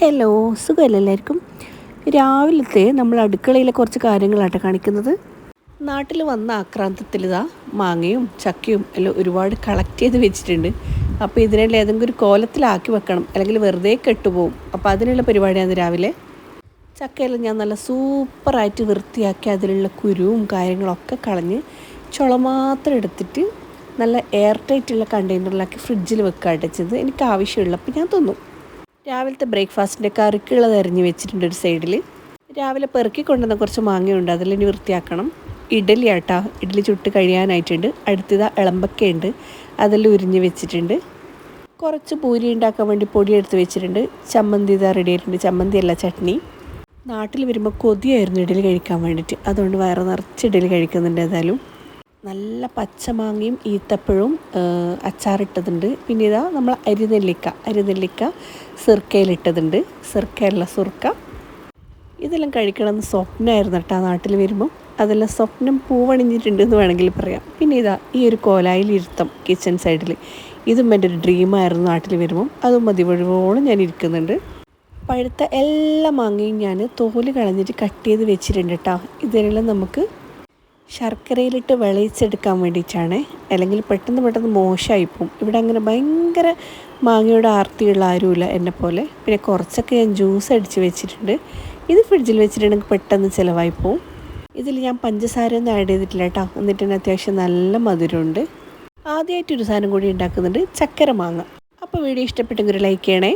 Hello, സുഖമല്ല എല്ലാവർക്കും. രാവിലത്തെ നമ്മൾ അടുക്കളയിലെ കുറച്ച് കാര്യങ്ങളാണ് കാണിക്കുന്നത്. നാട്ടിൽ വന്ന ആക്രാന്തത്തിൽ മാങ്ങയും ചക്കയും എല്ലാം ഒരുപാട് കളക്ട് ചെയ്ത് വെച്ചിട്ടുണ്ട്. അപ്പോൾ ഇതിനെല്ലാം ഏതെങ്കിലും ഒരു കോലത്തിലാക്കി വെക്കണം, അല്ലെങ്കിൽ വെറുതെ കെട്ടുപോകും. അപ്പോൾ അതിനുള്ള പരിപാടിയാണ് രാവിലെ. ചക്കയെല്ലാം ഞാൻ നല്ല സൂപ്പറായിട്ട് വൃത്തിയാക്കി അതിലുള്ള കുരുവും കാര്യങ്ങളൊക്കെ കളഞ്ഞ് ചുള മാത്രം എടുത്തിട്ട് നല്ല എയർ ടൈറ്റുള്ള കണ്ടെയ്നറിലാക്കി ഫ്രിഡ്ജിൽ വെക്കുക അടച്ചത്. എനിക്ക് ആവശ്യമുള്ളപ്പോൾ ഞാൻ തിന്നും. രാവിലത്തെ ബ്രേക്ക്ഫാസ്റ്റിൻ്റെ കറിക്കുള്ളത് അരിഞ്ഞ് വെച്ചിട്ടുണ്ട് ഒരു സൈഡിൽ. രാവിലെ പെറുക്കി കൊണ്ടുവന്ന കുറച്ച് മാങ്ങയുണ്ട്, അതെല്ലാം ഇനി വൃത്തിയാക്കണം. ഇഡലി ആട്ടാ, ഇഡലി ചുട്ട് കഴിയാനായിട്ടുണ്ട്. അടുത്തത് ഇളമ്പക്കയുണ്ട്, അതെല്ലാം ഉരിഞ്ഞ് വെച്ചിട്ടുണ്ട്. കുറച്ച് പൂരി ഉണ്ടാക്കാൻ വേണ്ടി പൊടി എടുത്ത് വെച്ചിട്ടുണ്ട്. ചമ്മന്തി റെഡി ആയിട്ടുണ്ട്. ചമ്മന്തി അല്ല, ചട്നി. നാട്ടിൽ വരുമ്പോൾ കൊതിയായിരുന്നു ഇഡലി കഴിക്കാൻ വേണ്ടിയിട്ട്, അതുകൊണ്ട് വയറ് നിറച്ച് ഇഡലി കഴിക്കുന്നുണ്ട്. ഏതായാലും നല്ല പച്ചമാങ്ങയും ഈത്തപ്പഴവും അച്ചാറിട്ടതുണ്ട്. പിന്നെ നമ്മൾ അരിനെല്ലിക്ക സിർക്കയിലിട്ടതുണ്ട്. സിർക്കയല്ല, സുർക്ക. ഇതെല്ലാം കഴിക്കണമെന്ന് സ്വപ്നമായിരുന്നു കേട്ടോ നാട്ടിൽ വരുമ്പം. അതെല്ലാം സ്വപ്നം പൂവണിഞ്ഞിട്ടുണ്ടെന്ന് വേണമെങ്കിൽ പറയാം. പിന്നെ ഈ ഒരു കോലായിലിരുത്തം കിച്ചൺ സൈഡിൽ, ഇതും എൻ്റെ ഒരു ഡ്രീമായിരുന്നു നാട്ടിൽ വരുമ്പം. അതും മതിവഴുവോളം ഞാൻ ഇരിക്കുന്നുണ്ട്. പഴുത്ത എല്ലാ മാങ്ങയും ഞാൻ തോല് കളഞ്ഞിട്ട് കട്ട് ചെയ്ത് വെച്ചിട്ടുണ്ട് കേട്ടോ. ഇതിനെല്ലാം നമുക്ക് ശർക്കരയിലിട്ട് വിളയിച്ചെടുക്കാൻ വേണ്ടിയിട്ടാണ്, അല്ലെങ്കിൽ പെട്ടെന്ന് മോശമായിപ്പോവും. ഇവിടെ അങ്ങനെ ഭയങ്കര മാങ്ങയുടെ ആർത്തിയുള്ള ആരുമില്ല എന്നെ പോലെ. പിന്നെ കുറച്ചൊക്കെ ഞാൻ ജ്യൂസ് അടിച്ച് വെച്ചിട്ടുണ്ട്. ഇത് ഫ്രിഡ്ജിൽ വെച്ചിട്ടുണ്ടെങ്കിൽ പെട്ടെന്ന് ചിലവായിപ്പോവും. ഇതിൽ ഞാൻ പഞ്ചസാരയൊന്നും ആഡ് ചെയ്തിട്ടില്ല കേട്ടോ. എന്നിട്ട് തന്നെ അത്യാവശ്യം നല്ല മധുരമുണ്ട്. ആദ്യമായിട്ടൊരു സാധനം കൂടി ഉണ്ടാക്കുന്നുണ്ട്, ചക്കര മാങ്ങ. അപ്പോൾ വീഡിയോ ഇഷ്ടപ്പെട്ടെങ്കിൽ ഒരു ലൈക്ക് ചെയ്യണേ.